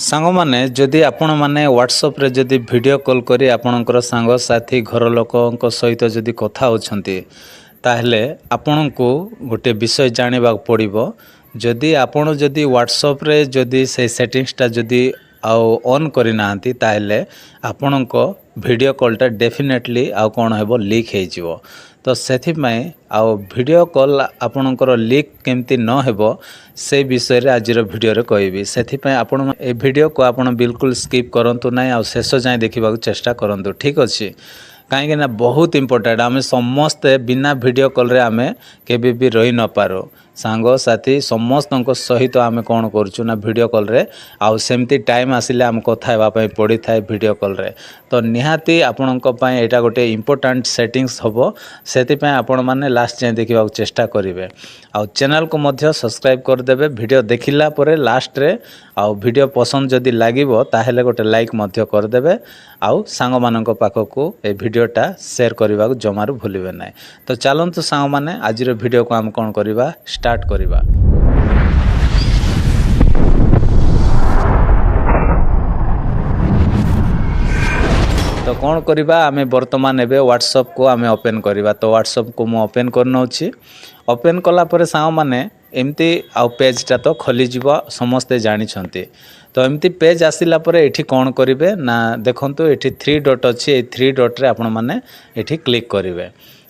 ସାଙ୍ଗମାନେ ଯଦି ଆପଣମାନେ ହ୍ୱାଟ୍ସଆପ୍ରେ ଯଦି ଭିଡ଼ିଓ କଲ୍ କରି ଆପଣଙ୍କର ସାଙ୍ଗସାଥି ଘର ଲୋକଙ୍କ ସହିତ ଯଦି କଥା ହେଉଛନ୍ତି ତାହେଲେ ଆପଣଙ୍କୁ ଗୋଟେ ବିଷୟ ଜାଣିବାକୁ ପଡ଼ିବ। ଯଦି ଆପଣ ଯଦି ହ୍ୱାଟ୍ସଆପ୍ରେ ଯଦି ସେଇ ସେଟିଂସଟା ଯଦି ଆଉ ଅନ୍ କରିନାହାନ୍ତି ତାହେଲେ ଆପଣଙ୍କ ଭିଡ଼ିଓ କଲ୍ଟା ଡେଫିନେଟଲି ଆଉ କ'ଣ ହେବ ଲିକ୍ ହେଇଯିବ। ତ ସେଥିପାଇଁ ଆଉ ଭିଡ଼ିଓ କଲ୍ ଆପଣଙ୍କର ଲିକ୍ କେମିତି ନ ହେବ ସେ ବିଷୟରେ ଆଜିର ଭିଡ଼ିଓରେ କହିବି। ସେଥିପାଇଁ ଆପଣ ଏ ଭିଡ଼ିଓକୁ ଆପଣ ବିଲକୁଲ ସ୍କିପ୍ କରନ୍ତୁ ନାହିଁ ଆଉ ଶେଷ ଯାଏଁ ଦେଖିବାକୁ ଚେଷ୍ଟା କରନ୍ତୁ, ଠିକ୍ ଅଛି। କାହିଁକି ନା ବହୁତ ଇମ୍ପୋର୍ଟାଣ୍ଟ। ଆମେ ସମସ୍ତେ ବିନା ଭିଡ଼ିଓ କଲ୍ରେ ଆମେ କେବେ ବି ରହି ନପାରୁ। ସାଙ୍ଗସାଥି ସମସ୍ତଙ୍କ ସହିତ ଆମେ କ'ଣ କରୁଛୁ ନା ଭିଡ଼ିଓ କଲ୍ରେ ଆଉ ସେମିତି ଟାଇମ୍ ଆସିଲେ ଆମେ କଥା ହେବା ପାଇଁ ପଡ଼ିଥାଏ ଭିଡ଼ିଓ କଲ୍ରେ। ତ ନିହାତି ଆପଣଙ୍କ ପାଇଁ ଏଇଟା ଗୋଟେ ଇମ୍ପୋର୍ଟାଣ୍ଟ ସେଟିଂସ୍ ହେବ। ସେଥିପାଇଁ ଆପଣମାନେ ଲାଷ୍ଟ ଯାଏଁ ଦେଖିବାକୁ ଚେଷ୍ଟା କରିବେ ଆଉ ଚ୍ୟାନେଲକୁ ମଧ୍ୟ ସବସ୍କ୍ରାଇବ୍ କରିଦେବେ। ଭିଡ଼ିଓ ଦେଖିଲା ପରେ ଲାଷ୍ଟରେ ଆଉ ଭିଡ଼ିଓ ପସନ୍ଦ ଯଦି ଲାଗିବ ତାହେଲେ ଗୋଟେ ଲାଇକ୍ ମଧ୍ୟ କରିଦେବେ ଆଉ ସାଙ୍ଗମାନଙ୍କ ପାଖକୁ ଏ ଭିଡ଼ିଓଟା ସେୟାର କରିବାକୁ ଜମାରୁ ଭୁଲିବେ ନାହିଁ। ତ ଚାଲନ୍ତୁ ସାଙ୍ଗମାନେ ଆଜିର ଭିଡ଼ିଓକୁ ଆମେ କ'ଣ କରିବା, ଷ୍ଟାର୍ଟ କରିବା। ତ କ'ଣ କରିବା, ଆମେ ବର୍ତ୍ତମାନ ଏବେ ହ୍ୱାଟ୍ସଆପ୍କୁ ଆମେ ଓପେନ୍ କରିବା। ତ ହ୍ୱାଟ୍ସଆପ୍କୁ ମୁଁ ଓପେନ୍ କରିନେଉଛି। ଓପେନ୍ କଲା ପରେ ସାଙ୍ଗମାନେ ଏମିତି ଆଉ ପେଜ୍ଟା ତ ଖୋଲିଯିବ, ସମସ୍ତେ ଜାଣିଛନ୍ତି। ତ ଏମିତି ପେଜ୍ ଆସିଲା ପରେ ଏଠି କ'ଣ କରିବେ ନା ଦେଖନ୍ତୁ ଏଠି 3 ଡଟ୍ ଅଛି। ଏଇ 3 ଡଟ୍ରେ ଆପଣମାନେ ଏଠି କ୍ଲିକ୍ କରିବେ।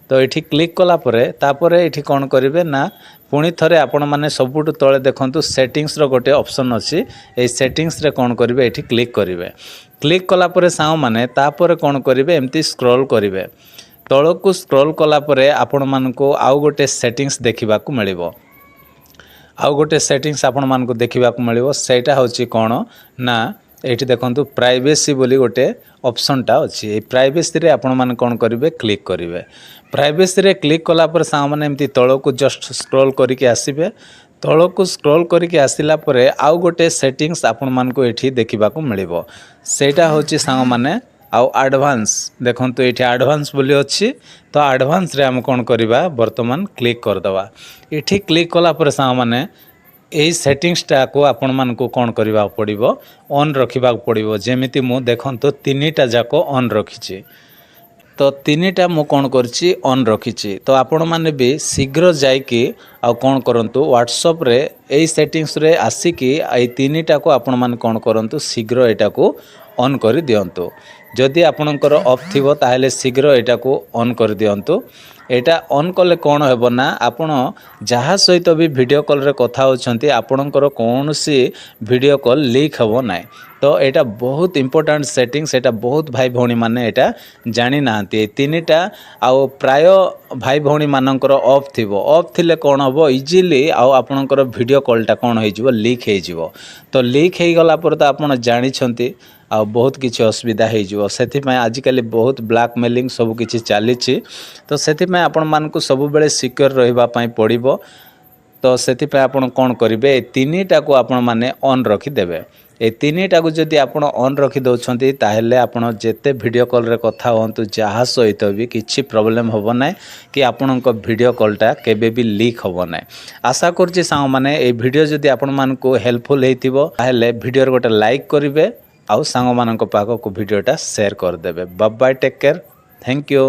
ତ ଏଠି କ୍ଲିକ୍ କଲା ପରେ ତାପରେ ଏଠି କ'ଣ କରିବେ ନା ପୁଣି ଥରେ ଆପଣମାନେ ସବୁଠୁ ତଳେ ଦେଖନ୍ତୁ ସେଟିଂସର ଗୋଟେ ଅପସନ୍ ଅଛି। ଏଇ ସେଟିଂସରେ କ'ଣ କରିବେ ଏଠି କ୍ଲିକ୍ କରିବେ। କ୍ଲିକ୍ କଲା ପରେ ସାଙ୍ଗମାନେ ତାପରେ କ'ଣ କରିବେ ଏମିତି ସ୍କ୍ରୋଲ୍ କରିବେ। ତଳକୁ ସ୍କ୍ରୋଲ୍ କଲା ପରେ ଆପଣମାନଙ୍କୁ ଆଉ ଗୋଟେ ସେଟିଂସ ଦେଖିବାକୁ ମିଳିବ। ଆଉ ଗୋଟେ ସେଟିଂସ ଆପଣମାନଙ୍କୁ ଦେଖିବାକୁ ମିଳିବ। ସେଇଟା ହେଉଛି କ'ଣ ନା ଏଇଠି ଦେଖନ୍ତୁ ପ୍ରାଇଭେସି ବୋଲି ଗୋଟେ ଅପସନ୍ଟା ଅଛି। ଏଇ ପ୍ରାଇଭେସିରେ ଆପଣମାନେ କ'ଣ କରିବେ କ୍ଲିକ୍ କରିବେ। ପ୍ରାଇଭେସିରେ କ୍ଲିକ୍ କଲା ପରେ ସାଙ୍ଗମାନେ ଏମିତି ତଳକୁ ଜଷ୍ଟ ସ୍କ୍ରୋଲ୍ କରିକି ଆସିବେ। ତଳକୁ ସ୍କ୍ରୋଲ୍ କରିକି ଆସିଲା ପରେ ଆଉ ଗୋଟେ ସେଟିଂସ ଆପଣମାନଙ୍କୁ ଏଠି ଦେଖିବାକୁ ମିଳିବ। ସେଇଟା ହେଉଛି ସାଙ୍ଗମାନେ ଆଉ ଆଡ଼ଭାନ୍ସ। ଦେଖନ୍ତୁ ଏଇଠି ଆଡ଼ଭାନ୍ସ ବୋଲି ଅଛି। ତ ଆଡ଼ଭାନ୍ସରେ ଆମେ କ'ଣ କରିବା ବର୍ତ୍ତମାନ କ୍ଲିକ୍ କରିଦେବା। ଏଠି କ୍ଲିକ୍ କଲା ପରେ ସାଙ୍ଗମାନେ ଏହି ସେଟିଂସଟାକୁ ଆପଣମାନଙ୍କୁ କ'ଣ କରିବାକୁ ପଡ଼ିବ, ଅନ୍ ରଖିବାକୁ ପଡ଼ିବ। ଯେମିତି ମୁଁ ଦେଖନ୍ତୁ 3ଟା ଯାକ ଅନ୍ ରଖିଛି। ତ 3ଟା ମୁଁ କ'ଣ କରିଛି ଅନ୍ ରଖିଛି। ତ ଆପଣମାନେ ବି ଶୀଘ୍ର ଯାଇକି ଆଉ କ'ଣ କରନ୍ତୁ ହ୍ୱାଟ୍ସଆପ୍ରେ ଏଇ ସେଟିଂସରେ ଆସିକି ଏଇ 3ଟାକୁ ଆପଣମାନେ କ'ଣ କରନ୍ତୁ ଶୀଘ୍ର ଏଇଟାକୁ ଅନ୍ କରିଦିଅନ୍ତୁ। ଯଦି ଆପଣଙ୍କର ଅଫ୍ ଥିବ ତାହେଲେ ଶୀଘ୍ର ଏଇଟାକୁ ଅନ୍ କରିଦିଅନ୍ତୁ। ଏଇଟା ଅନ୍ କଲେ କ'ଣ ହେବ ନା ଆପଣ ଯାହା ସହିତ ବି ଭିଡ଼ିଓ କଲ୍ରେ କଥା ହେଉଛନ୍ତି ଆପଣଙ୍କର କୌଣସି ଭିଡ଼ିଓ କଲ୍ ଲିକ୍ ହେବ ନାହିଁ। ତ ଏଇଟା ବହୁତ ଇମ୍ପୋର୍ଟାଣ୍ଟ ସେଟିଂସ୍। ଏଇଟା ବହୁତ ଭାଇ ଭଉଣୀମାନେ ଏଇଟା ଜାଣିନାହାନ୍ତି। ଏଇ 3ଟା ଆଉ ପ୍ରାୟ ଭାଇ ଭଉଣୀମାନଙ୍କର ଅଫ୍ ଥିବ। ଅଫ୍ ଥିଲେ କ'ଣ ହେବ ଇଜିଲି ଆଉ ଆପଣଙ୍କର ଭିଡ଼ିଓ କଲ୍ଟା କ'ଣ ହେଇଯିବ ଲିକ୍ ହେଇଯିବ। ତ ଲିକ୍ ହେଇଗଲା ପରେ ତ ଆପଣ ଜାଣିଛନ୍ତି ଆଉ ବହୁତ କିଛି ଅସୁବିଧା ହେଇଯିବ। ସେଥିପାଇଁ ଆଜିକାଲି ବହୁତ ବ୍ଲାକମେଲିଂ ସବୁ କିଛି ଚାଲିଛି। ତ ସେଥିପାଇଁ ଆପଣମାନଙ୍କୁ ସବୁବେଳେ ସିକ୍ୟୁର ରହିବା ପାଇଁ ପଡ଼ିବ। ତ ସେଥିପାଇଁ ଆପଣ କ'ଣ କରିବେ ଏଇ 3ଟାକୁ ଆପଣମାନେ ଅନ୍ ରଖିଦେବେ। ଏଇ 3ଟାକୁ ଯଦି ଆପଣ ଅନ୍ ରଖିଦେଉଛନ୍ତି ତାହେଲେ ଆପଣ ଯେତେ ଭିଡ଼ିଓ କଲ୍ରେ କଥା ହୁଅନ୍ତୁ ଯାହା ସହିତ ବି କିଛି ପ୍ରୋବ୍ଲେମ୍ ହେବ ନାହିଁ କି ଆପଣଙ୍କ ଭିଡ଼ିଓ କଲ୍ଟା କେବେ ବି ଲିକ୍ ହେବ ନାହିଁ। ଆଶା କରୁଛି ସାଙ୍ଗମାନେ ଏଇ ଭିଡ଼ିଓ ଯଦି ଆପଣମାନଙ୍କୁ ହେଲ୍ପଫୁଲ୍ ହେଇଥିବ ତାହେଲେ ଭିଡ଼ିଓରେ ଗୋଟେ ଲାଇକ୍ କରିବେ ଆଉ ସାଙ୍ଗମାନଙ୍କ ପାଖକୁ ଭିଡ଼ିଓଟା ସେୟାର କରିଦେବେ। Bye bye, take care, thank you.